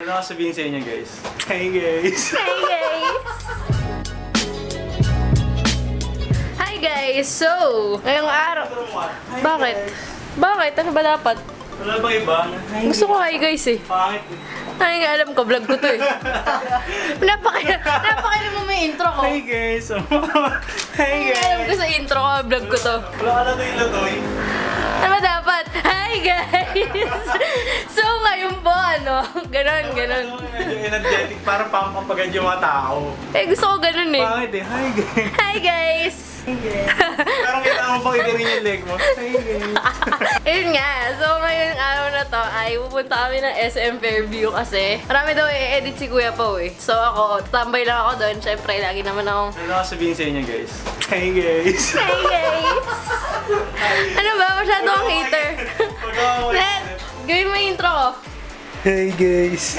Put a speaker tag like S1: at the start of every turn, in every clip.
S1: Meron ako sabihin sa inyo guys. Hey guys!
S2: Hi guys! Hi guys! So, ngayong araw... Bakit? Bakit? Ano ba dapat?
S1: Wala ba iba?
S2: Gusto ko hi guys eh.
S1: Pangit.
S2: Ay nga alam ko, vlog ko to eh. Napakailan mo may intro ko.
S1: Hey guys! Hey
S2: Alam ko
S1: guys!
S2: sa intro ko, vlog ko to.
S1: Wala ka na ito yung lutoy.
S2: Ano ba dapat? Hi guys! So ngayon po, ano? Ganon.
S1: Medyo energetic para pampagad yung mga tao.
S2: Eh gusto ko ganon eh.
S1: Pangit eh. Hi guys!
S2: Hi guys!
S1: Parang kailangan mo pang itirin yung leg mo. Hey guys!
S2: Ayun nga, so ngayong araw na to ay pupunta kami ng SM Fairview kasi marami daw i-edit si Kuya Pao eh. So ako, tambay lang ako doon. Syempre, lagi naman akong
S1: Meron ako sabihin sa inyo guys. Hey guys!
S2: hi guys! Ano ba? Masyado akong hater. Let, gawin mo yung intro ko.
S1: Hey guys!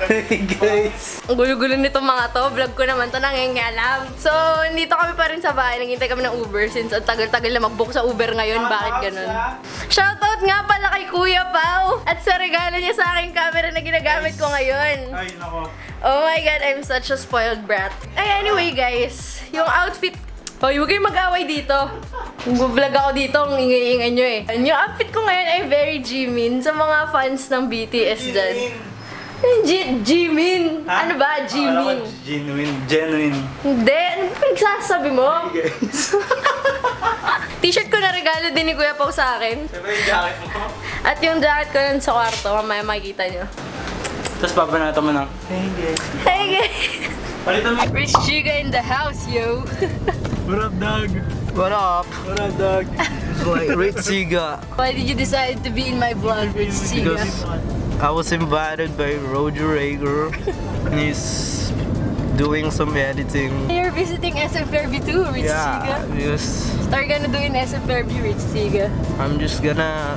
S1: Hey guys!
S2: Ang gulo-gulo nitong mga to. Vlog ko naman to, nangingialam. So, nandito kami pa rin sa bahay. Naghintay kami ng Uber since ang tagal-tagal na mag-book sa Uber ngayon. Bakit ganun? Shoutout nga pala kay Kuya Pao at sa regalo niya sa aking camera na ginagamit ko ngayon.
S1: Ay nako.
S2: Oh my god, I'm such a spoiled brat. Ay, anyway guys, yung outfit... Hoy, huwag kayong mag-away dito. Mag-vlog ako dito, ang ingay-ingay nyo eh. Yung outfit ko ngayon ay very Jimin sa mga fans ng BTS dyan. Jimin!
S1: Ha?
S2: Ano ba? Jimin?
S1: Genuine.
S2: Hindi, ano ba pinagsasabi mo?
S1: Hey guys!
S2: T-shirt ko na regalo din ni Kuya Pao sa akin.
S1: Siyempre yung jacket mo.
S2: At yung jacket ko nun sa kwarto, mamaya makikita nyo.
S1: Tapos babanatan mo ng hey guys!
S2: Hey guys!
S1: Palitan mo.
S2: Rich Chiga in the house, yo!
S1: What up dog?
S3: What up?
S1: What up dog?
S3: It's like Rich Siga.
S2: Why did you decide to be in my vlog, Rich Chiga?
S3: Because I was invited by Roger Rager and he's doing some editing.
S2: You're visiting SM Fairview too, Rich Chiga?
S3: Yeah, because
S2: What are you gonna do in SM Fairview, Rich Chiga?
S3: I'm just gonna,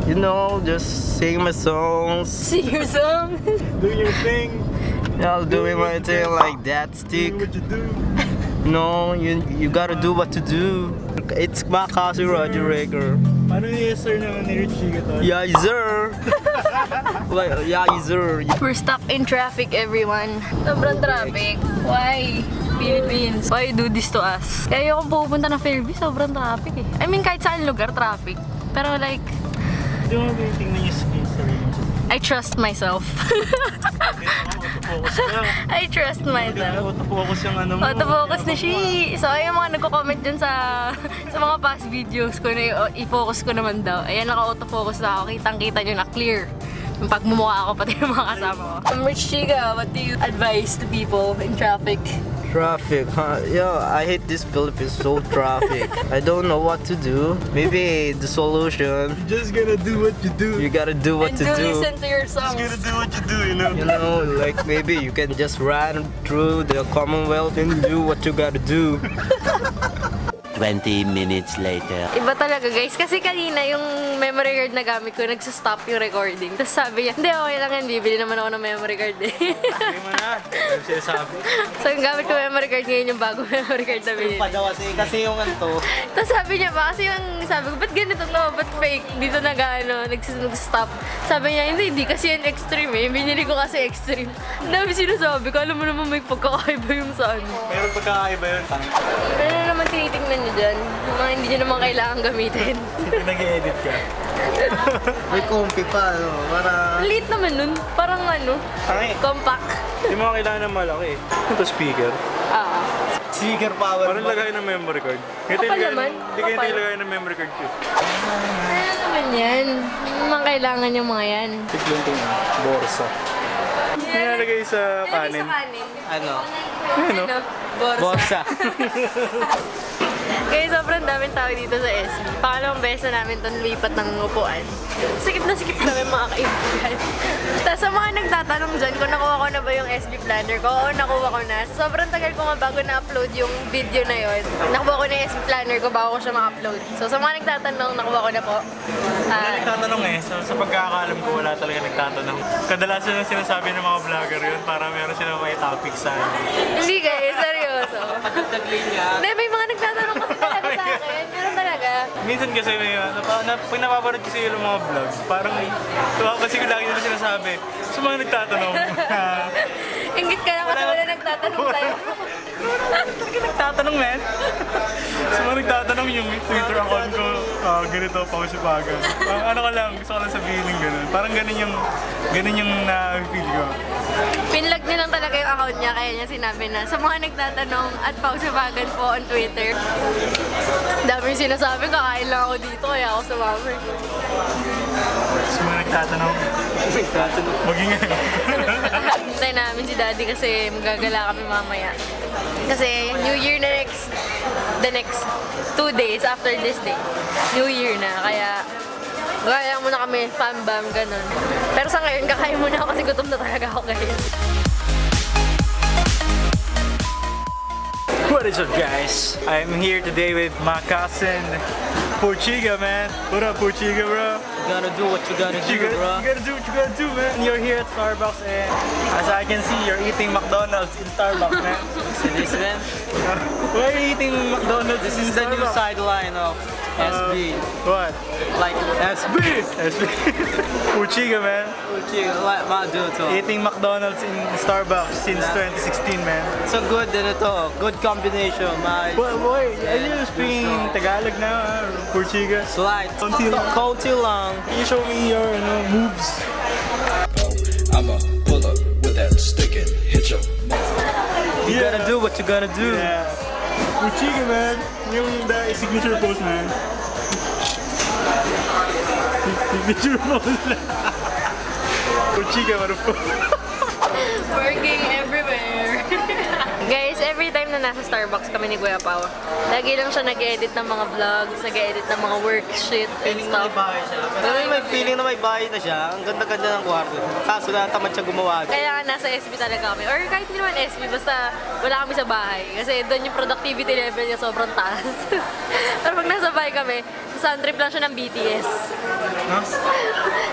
S3: you know, just sing my songs.
S2: Sing your song?
S1: Do your thing.
S3: Yeah, doing my thing like that stick.
S1: Do what you do.
S3: No, you gotta do what to do. It's Makasi Roger Rager.
S1: Paano yung sir naman ni Richie to?
S3: Yeah, sir. Like, yeah, sir.
S2: We're stuck in traffic, everyone. Sobrang traffic. Why? Philippines. Why you do this to us? Kaya yung pupunta ng Fairview, sobrang traffic eh. I mean, kahit saan lugar, traffic. Pero like,
S1: Hindi mo ba yung tingnan yung space sa rin?
S2: I trust myself.
S1: Autofocus ka.
S2: I trust myself.
S1: Autofocus yung ano mo.
S2: Autofocus na siya. So, ayun mga nagko-comment dyan sa mga past videos ko na i-focus ko naman daw. Ayan, naka-autofocus na ako. Kitang-kita nyo na clear. Yung pagmumukha ko, pati yung mga kasama ko. Rich Chiga, what do you advise to people in traffic?
S3: Traffic, huh? Yeah, I hate this Philippines, so traffic. I don't know what to do. Maybe the solution,
S1: You're just gonna do what you do.
S3: you gotta do what
S2: And
S3: to
S2: do
S3: do.
S2: listen to your songs.
S1: You're gonna do what you do, you know?
S3: You know, like maybe you can just run through the Commonwealth and do what you gotta do.
S4: 20 minutes later.
S2: Iba talaga guys, kasi kanina yung memory card na gamit ko, nagsastop yung recording. Tapos sabi niya, hindi okay lang yan, bibili naman ako ng memory card eh.
S1: Hindi mo na. Ano sinasabi?
S2: So yung gamit ko memory card ngayon yung bago memory card na binili.
S3: daw kasi yung anto.
S2: Tapos sabi niya ba, kasi yung sabi ko, ba't ganito to? Ba't fake? Dito nag-stop. Sabi niya, hindi kasi yan extreme eh. Binili ko kasi extreme. Ang dami sinasabi ko, alam mo naman may pagkakaiba yung sa ano.
S1: Meron pagkakaiba yun.
S2: Ano na naman tinitingnan niyo dyan? Yung mga hindi niyo naman kailangan gamitin.
S1: Hindi nag-edit ka.
S3: May comfy pa, ano, para...
S2: Ang liit naman nun. Parang ano,
S1: Pangit.
S2: compact.
S1: Hindi mo kailangan ng malaki. Ito speaker.
S2: Ah.
S3: Speaker power.
S1: Parang lagay ng memory card.
S2: Kapal naman.
S1: Hindi kayo
S2: Kapal.
S1: nilagay ng memory card ko.
S2: Ano naman yan? Ano naman kailangan yung mga yan?
S1: Tiglong tingin. Borsa. Nilalagay sa kanin.
S2: Sa kanin.
S3: Ano?
S1: Ano?
S2: Borsa.
S3: Borsa.
S2: Kaya sobrang daming tao dito sa SB. Pangalawang beses na namin itong lipat ng upuan. Sikip na kami mga kaibigan. Tapos sa mga nagtatanong dyan kung nakuha ko na ba yung SB planner ko, oo, nakuha ko na. So, sobrang tagal ko nga bago na-upload yung video na yon. Nakuha ko na yung SB planner ko bago ko siya ma-upload. So sa mga nagtatanong, nakuha ko na po.
S1: Wala nagtatanong eh. Sa pagkakaalam ko, wala talaga nagtatanong. Kadalasan yung sinasabi ng mga vlogger yun para meron silang may topic sa ano.
S2: Hindi guys, seryoso. Hindi, may mga nagtatanong kasi talaga sa akin. Meron talaga.
S1: Minsan kasi may, pag napapanood kasi yung mga vlogs, parang tuwa kasi ko lagi nila sinasabi, sa mga nagtatanong.
S2: Ingit ka lang kasi wala nagtatanong sa'yo.
S1: Talaga nagtatanong, man. Sa mga nagtatanong yung Twitter account ko, ganito, pausipagan. Ano ka lang, gusto ko lang sabihin yung gano'n. Parang ganun yung na-feel ko.
S2: Pinlag niya lang talaga yung account niya, kaya niya sinabi na sa mga nagtatanong at pausabagan po on Twitter. Dami yung sinasabi, kakain lang ako dito, kaya ako sumama.
S1: Sa mga nagtatanong, magingay.
S2: Hintay namin si Daddy kasi magagala kami mamaya. Kasi New Year na the next 2 days after this day. New Year na, kaya gaya muna kami, fam-bam, ganun. Pero sa ngayon, kakain muna ako kasi gutom na talaga ako guys.
S1: What is up, guys? I'm here today with my cousin, Porchiga, man. What up, Porchiga, bro?
S3: You gotta do what you gotta do, bro.
S1: You gotta do what you gotta do, man. You're here at Starbucks, and as I can see, you're eating McDonald's in Starbucks, man.
S3: See this, man?
S1: Why are you eating McDonald's
S3: This
S1: in
S3: is the new
S1: Starbucks?
S3: sideline of SB.
S1: What?
S3: Like
S1: SB! SB. Porchiga, man.
S3: like my dude, so.
S1: Eating McDonald's in Starbucks since 2016, man.
S3: It's a good, good combination, my.
S1: Boy, are you speaking Tagalog now, Porchiga?
S3: Slide.
S1: Konti lang.
S3: Konti lang.
S1: Can you show me your moves?
S4: I'ma pull up with that stick and hit your
S3: You gotta do what you gotta do.
S1: Yeah. Porchiga, man. Yung the signature pose, man. Signature pose. Porchiga, motherfucker.
S2: Working everywhere. Guys, every time na nasa Starbucks kami ni Kuya Pao, lagi lang siya nag-edit ng mga vlogs, nag-edit ng mga worksheet and
S3: Feeling na
S2: stuff.
S3: may bahay siya. Pero may feeling na may bahay na siya. Ang ganda-ganda ng kwarto. Kaso na tamad siya gumawa.
S2: Kaya nga nasa SB talaga kami. Or kahit hindi naman SB, basta wala kami sa bahay. Kasi doon yung productivity level niya sobrang taas. Pero pag nasa bahay kami, sound trip lang siya ng BTS.
S1: Huh?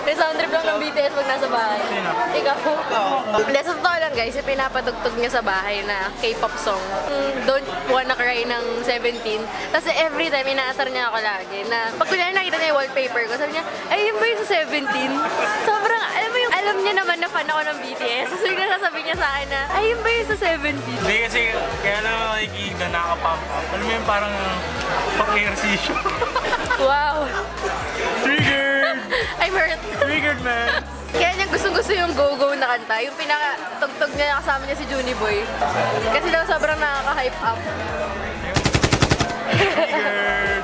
S2: May sound trip lang ng BTS pag nasa bahay.
S1: Sino?
S2: Ikaw. Hindi, sa totoo lang guys, yung pinapadugtog niya sa bahay na K-pop song. Don't Wanna Cry ng 17. Tapos every time, inaasar niya ako lagi na pag kunyari nakita niya yung wallpaper ko, sabi niya, ay yun ba yung sa 17? Sobrang, alam niya naman na fan ako ng BTS. Tapos yung nasasabi niya sa akin na, ay yun ba yung sa 17?
S1: Hindi kasi, kaya lang nakikita na nakapump up. Alam mo yung parang pang-exercisyo.
S2: Wow!
S1: Triggered!
S2: I'm hurt.
S1: Triggered, man!
S2: Kaya niya gusto yung Go-Go na kanta. Yung pinaka-tugtog niya kasama niya si Juni Boy. Kasi daw sobrang nakaka-hype up.
S1: Triggered!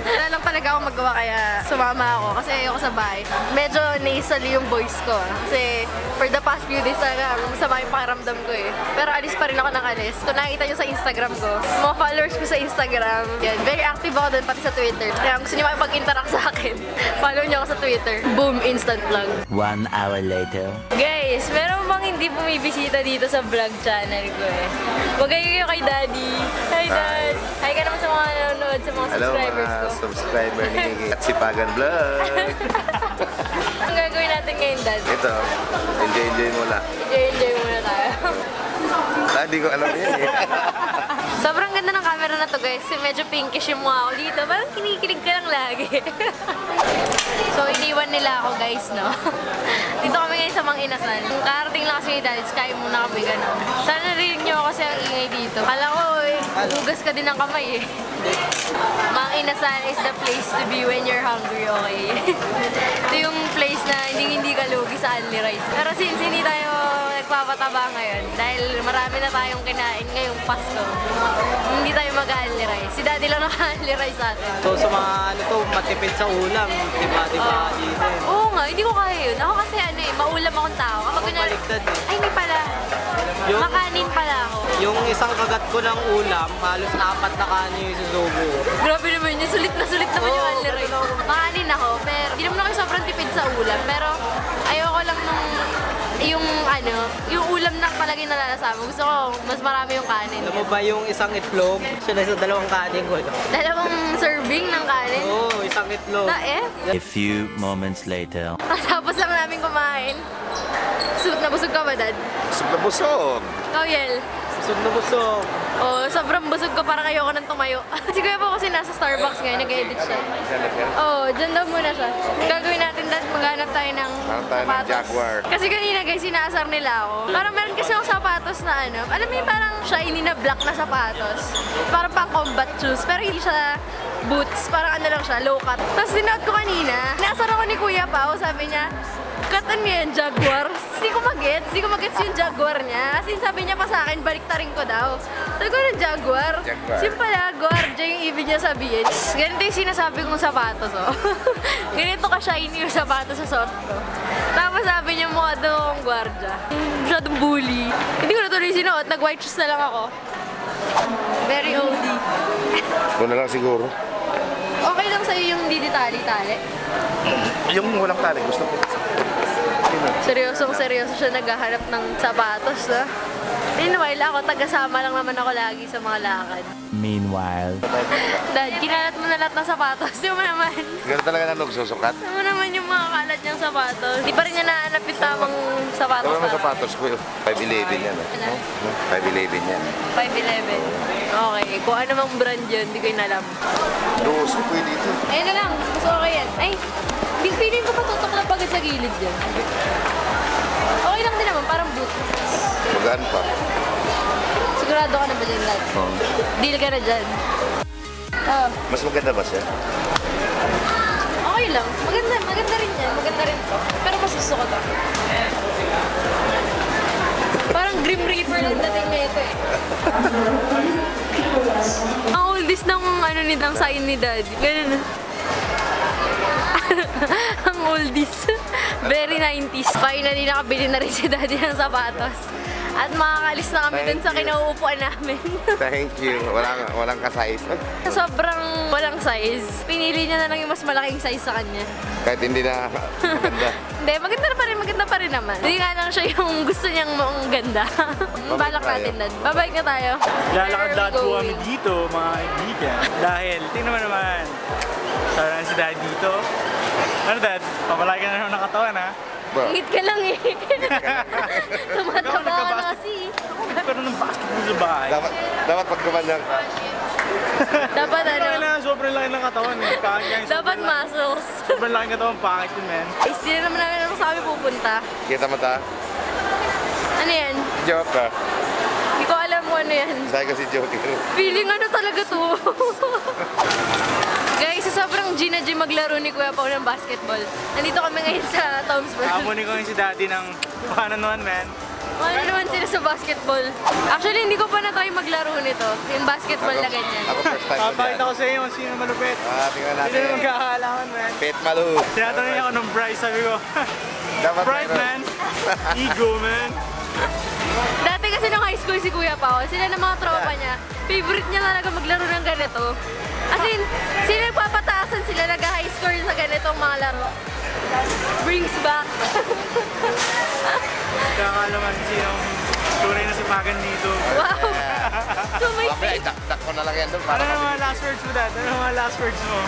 S2: Wala lang talaga ako magawa kaya sumama ako kasi ayoko sa bahay. Medyo nasal yung voice ko. Kasi for the past few days talaga masama yung pakiramdam ko eh. Pero alis pa rin ako ng alis. Kung nakikita nyo sa Instagram ko, mga followers ko sa Instagram, yan, very active ako doon pati sa Twitter. Kaya kung gusto nyo makipag-interact sa akin, follow nyo ako sa Twitter. Boom, instant plug.
S5: 1 hour later.
S2: Guys, meron bang hindi bumibisita dito sa vlog channel ko eh? Wagay kayo kay Daddy. Hi Dad! Hi ka naman sa mga nanonood, sa mga
S6: Hello
S2: subscribers
S6: mga
S2: ko.
S6: subscriber ni Katsipagan Vlog.
S2: Ang gagawin natin ngayon, Dad?
S6: Ito, enjoy mo lang.
S2: Enjoy muna tayo.
S6: Di ko alam yan eh.
S2: Sobrang ganda ng camera na to guys. Kasi medyo pinkish yung mukha ko dito. Parang kinikilig ka lang lagi. So, iniwan nila ako guys, no? Dito kami ngayon sa Mang Inasal. Karating lang kasi ni Daddy, kaya muna kami gano'n. Sana rin nyo kasi ang ingay dito. Kala ko, hugas ka din ng kamay eh. Mang Inasal is the place to be when you're hungry, okay? Ito yung place na hindi ka lugi sa Only Rice. Pero since hindi tayo nagpapataba ngayon, dahil marami na tayong kinain ngayong Pasko, hindi tayo mag-Only Rice. Si Daddy lang naka-Only Rice sa atin.
S3: So sa mga ano to, matipid sa ulam. Diba dito eh.
S2: Oo nga, hindi ko kaya yun. Ako kasi ano eh, maulam akong tao. Kapag kunyari,
S3: Baliktad eh.
S2: ay hindi pala.
S3: Yung-
S2: Makanin pala ako.
S3: Yung isang kagat ko ng ulam, halos 4 na kanin yung susubo.
S2: Grabe naman yun, sulit na yung
S3: Oo,
S2: Only Rice. Makanin ako, pero hindi naman ako sobrang tipid sa ulam. Pero ayoko lang nung yung ulam na palagi nalalasa mo. Gusto ko, mas marami yung kanin.
S3: Alam mo ba yung isang itlog? Siya na sa 2 kanin ko.
S2: Dalawang serving ng kanin.
S3: Oo, isang itlog.
S2: Na eh.
S5: A few moments later.
S2: Tapos lang namin kumain. Na busog ka ba, Dad?
S6: Busog na busog.
S2: Ikaw, Yel.
S3: busog na busog.
S2: Oh, sobrang busog ko para ayoko nang tumayo. Si Kuya po kasi nasa Starbucks ngayon, nag-edit siya. Oh, dyan daw muna siya. Gagawin natin dahil maghanap tayo ng
S6: Hanap tayo ng
S2: sapatos.
S6: Jaguar.
S2: Kasi kanina guys, sinaasar nila ako. Parang meron kasi akong sapatos na ano, alam mo yung parang shiny na black na sapatos. Parang pang combat shoes, pero hindi siya boots. Parang ano lang siya, low cut. Tapos sinuot ko kanina, sinaasar ako ni Kuya Pao, sabi niya, katan mo yan, Jaguar. Hindi ko magets yung Jaguar niya. As in, sabi niya pa sa akin, baliktarin ko daw. Sabi ko ng Jaguar.
S6: Jaguar.
S2: Yung pala, Guardia yung ibig niya sabihin. Ganito yung sinasabi kong sapatos, oh. Ganito ka shiny yung sapatos sa suot ko. Tapos sabi niya, mukha daw akong Guardia. Masyadong bully. Hindi ko na tuloy sinuot, nag-white shoes na lang ako. Very OD.
S6: Doon na lang siguro.
S2: Okay lang sa'yo yung hindi tali-tali.
S6: Yung walang tali, gusto ko.
S2: Seryoso siya naghahanap ng sapatos, ha? Meanwhile, ako, tagasama lang naman ako lagi sa mga lakad.
S5: Meanwhile.
S2: Dad, kinalat mo na lahat ng sapatos. Di mo naman.
S6: Ganun talaga na nagsusukat.
S2: Di mo naman yung mga kalat niyang sapatos. Di pa rin niya nahanap yung tamang sapatos.
S6: Ito naman
S2: para-
S6: sapatos ko. 511 yan.
S2: Ano?
S6: 511 yan.
S2: 511. Okay, kung ano mang brand yun, di ko yun alam.
S6: Luos ko pwede dito.
S2: Ayun na lang, mas okay yan. Ay, di feeling ko patutok na pagod sa gilid yan. Okay lang din naman, parang boot.
S6: Magaan pa.
S2: Sigurado ka na ba dyan, Dad?
S6: Oo.
S2: Deal ka na dyan. Oh,
S6: Mas maganda ba siya?
S2: okay lang. Maganda rin yan. Maganda rin to. Pero mas gusto ko to. Parang Grim Reaper lang dating na ito eh. Ang oldest ng ano ni ng sign ni Daddy. Ganun na. Ang oldest. Very 90s. Finally, nakabili na rin si Daddy ng sapatos. At makakalis na kami
S6: Thank
S2: dun sa
S6: you.
S2: kinauupuan namin.
S6: Thank you. Walang ka-size.
S2: Sobrang walang size. Pinili niya na lang yung mas malaking size sa kanya.
S6: Kahit hindi na maganda.
S2: Hindi, maganda pa rin naman. Hindi nga lang siya yung gusto niyang mukhang ganda. Balak
S6: tayo.
S2: natin, Dad. Babalik na tayo.
S1: Lalakad-lakad
S2: Where
S1: po
S2: are we
S1: kami
S2: going?
S1: dito, mga kaibigan. Dahil, tingnan mo naman. Sarang si Dad dito. Ano, Dad? Papalaki na naman ng katawan, ha?
S6: Bro,
S2: Ingit ka lang eh. Tumataba ka na kasi.
S1: Pero ng basketball sa bahay.
S6: dapat pag kumanyang ka.
S2: Dapat
S1: Laki
S2: ano,
S1: na, sobrang laki ng katawan. Eh. Pangit nga yung
S2: dapat
S1: sobrang laki.
S2: muscles.
S1: Sobrang laki ng katawan, pangit yun, man.
S2: Eh, hindi na naman namin ako sa amin pupunta.
S6: Kita mo ta?
S2: Ano yan?
S6: Joke ka.
S2: Hindi ko alam kung ano yan.
S6: Sabi ko si Joker.
S2: Feeling ano talaga to. Guys, sa sobrang G na G maglaro ni Kuya Pao ng basketball. Nandito kami ngayon sa Tomsburg.
S1: Amunin ko yung si Daddy ng paano naman, man.
S2: Ano naman sila sa basketball? Actually, hindi ko pa na-try maglaro nito. Yung basketball na ganyan.
S6: Ako first time ko
S1: Papakita
S6: dyan.
S1: ko sa iyo kung sino malupit.
S6: Tingnan
S1: Sino
S6: natin.
S1: magkakalaman, man.
S6: Pet Malu.
S1: Tinatanong niya ako ng Bryce, sabi ko,
S6: Dapat
S1: Pride, man. Ego, man.
S2: Dati kasi nung high school si Kuya Pao, sila ng mga tropa niya, favorite niya talaga maglaro ng ganito. As in, sila nagpapataasan sila, nag-high score sa ganitong mga laro. Brings back.
S1: Kakalaman sinong tunay na si Pagan dito.
S2: Wow! So may
S6: Mamaya,
S2: fake.
S6: itaktak ko na lang yan doon.
S1: Ano
S6: Para
S1: ang mga last words mo, Dad? Ano ang mga last words mo?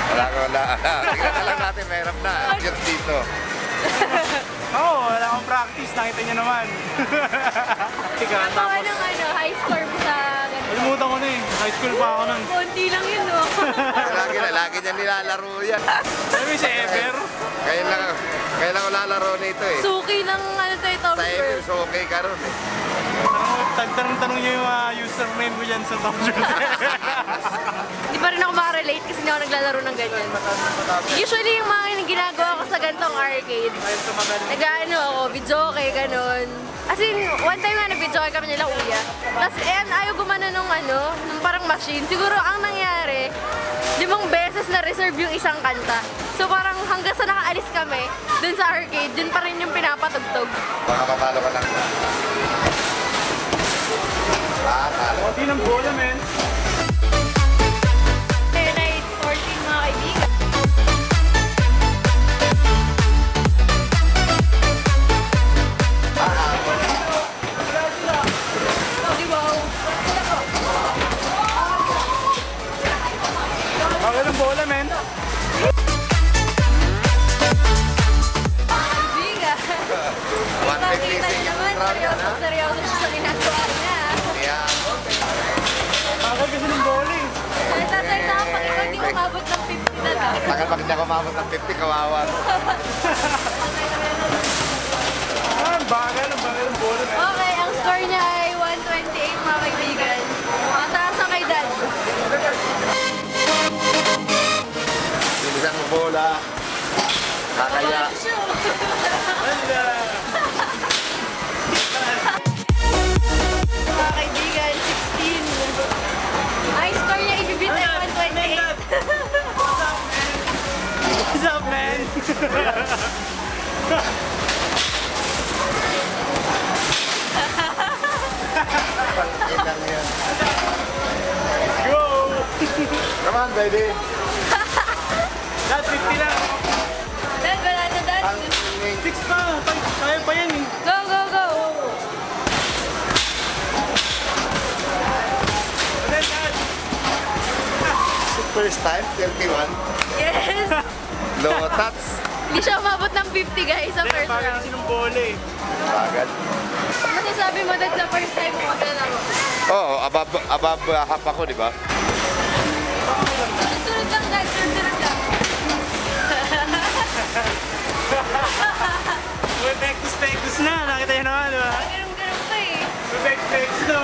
S6: wala ko na. Tingnan na lang natin, mahirap na. Cute dito.
S1: Oo, wala akong practice. Nakita niyo naman. Tika,
S2: Gawa
S1: tapos,
S2: ng ano, high score mo sa ganito.
S1: kalimutan ko na eh. High school pa ako nun.
S2: Konti lang yun, no?
S6: Lagi niya nilalaro yan.
S1: Sabi si Ever.
S6: Kaya lang ko lalaro nito eh.
S2: Suki ng ano to, ito.
S6: Sa Ever, so okay ka ron eh.
S1: Tanong niyo yung username ko dyan sa Tom Jones.
S2: Di pa rin ako makarelate kasi hindi ako naglalaro ng ganyan. Usually yung mga ginagawa ko sa ganitong arcade, nag-ano ako, videoke, ganon. As in, one time nga nag-videoke kami nila kuya. Tapos ayaw gumana nung ano, nung parang machine. Siguro ang nangyari, 5 beses na reserve yung isang kanta. So parang hanggang sa nakaalis kami, dun sa arcade, dun pa rin yung pinapatugtog.
S6: Baka matalo ka lang. Talo.
S1: Konti ng bola, men.
S2: Ayun ay 14 mga kaibigan. Oh, di wow.
S1: Bakit ng bola, men?
S2: Kaibigan. Kita niyo naman, seryoso siya sa ginagawa niya.
S1: kasi ng bola eh.
S2: Tatay na kapag ikaw hindi umabot ng 50 na lang.
S6: Tagal pag hindi ako umabot ng 50, kawawa.
S1: Ang bagal ng bola.
S2: Okay, ang score niya ay 128 mga kaibigan. Mataas na kay Dad.
S6: Bilisan mo bola. Kakaya.
S2: Mga kaibigan, 16. Ang score niya ibibit ay 128.
S1: What's up, man?
S6: Yun lang yun.
S1: Go!
S6: Come on, baby.
S1: Dad, 50 lang.
S2: Dad, wala na Dad.
S6: Ang
S1: 6 pa. Kaya pa yan eh.
S2: Go, go, go.
S1: Dad, Dad.
S6: first time, 31.
S2: Yes.
S6: Low touch.
S2: Hindi siya umabot ng 50 guys sa first
S1: Bagal
S2: round.
S1: kasi ng bola eh.
S6: Bagal.
S2: Masasabi mo Dad sa first time mo magalaro.
S6: Oo, above half ako, di ba?
S2: Sunod lang Dad, sunod lang.
S1: May pektus na. Nakita yun naman, di ba?
S2: Ganun-ganun pa eh.
S1: May pektus no?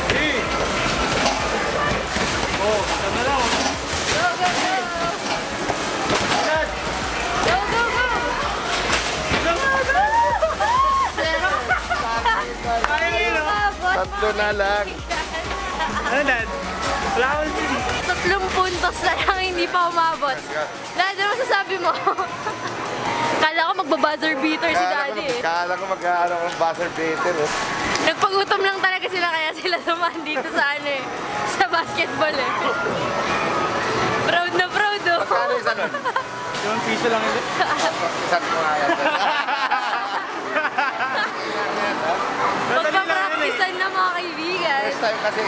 S1: Hey! Oh, tama lang.
S2: Go, go, go.
S1: Dad!
S2: Go, go, go.
S1: Go! Kaya yun, no?
S2: Umabot,
S6: Tatlo na lang.
S1: Ano, Dad? Wala akong din.
S2: 3 puntos na lang hindi pa umabot. Dad, ano masasabi mo? Kala ko magba-buzzer beater si Daddy eh.
S6: Kala ko mag-ano ng buzzer beater. Eh.
S2: Nagpagutom lang talaga sila kaya sila dumaan dito sa ano eh. Sa basketball eh. Proud na proud oh.
S6: Magkano isa nun?
S1: Yung piso lang yun.
S6: Isang mo nga yan.
S2: Magpa-practicean na mga kaibigan.
S6: First time kasi.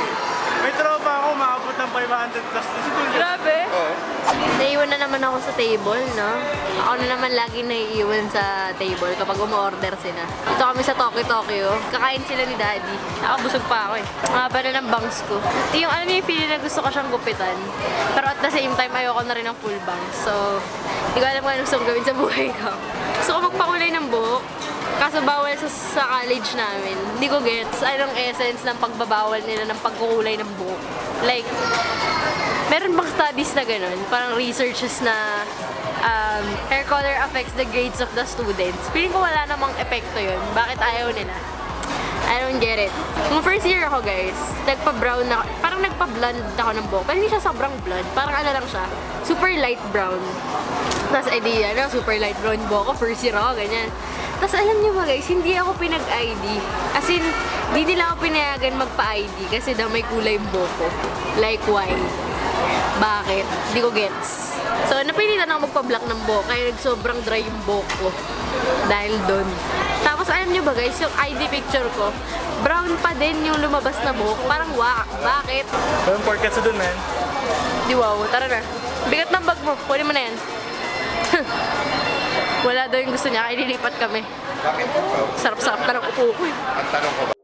S1: May tropa ako, maabot ng 500 plus. Kasi tulad.
S2: Grabe.
S6: Oo.
S2: Naiwan na naman ako sa table, no? Ako na naman lagi naiiwan sa table kapag umorder sila. Dito kami sa Tokyo. Kakain sila ni Daddy. Ako busog pa ako eh. Mahaba na ng bangs ko. Yung alam niyo yung feeling na gusto ko siyang gupitan. Pero at the same time, ayoko na rin ng full bangs. So, hindi ko alam kung anong gusto kong gawin sa buhay ko. Gusto ko magpakulay ng buhok. Kaso bawal sa college namin. Hindi ko gets anong essence ng pagbabawal nila ng pagkukulay ng buhok. Like, meron bang studies na ganun? Parang researches na hair color affects the grades of the students. Feeling ko wala namang epekto yun. Bakit ayaw nila? I don't get it. Nung first year ako guys, nagpa-brown na, parang nagpa-blonde ako ng buhok. Pero hindi siya sobrang blonde. Parang ano lang siya, super light brown. Tapos idea na, super light brown buhok ko. First year ako, ganyan. Tapos alam niyo ba guys, hindi ako pinag-ID. As in, hindi nila ako pinayagan magpa-ID kasi daw may kulay yung buhok ko. Like why? Bakit? Hindi ko gets. So, napilitan ako magpa-black ng buhok kaya sobrang dry yung buhok ko. Dahil doon. Tapos alam niyo ba guys, yung ID picture ko, brown pa din yung lumabas na buhok. Parang wak. Bakit?
S1: Walang porkat sa dun, man.
S2: Di wow. Tara na. Bigat ng bag mo. Kunin mo na yan. Wala daw yung gusto niya, kaya nilipat kami.
S6: Bakit?
S2: Sarap-sarap na ng upo ko eh.
S6: Ang tanong ko ba?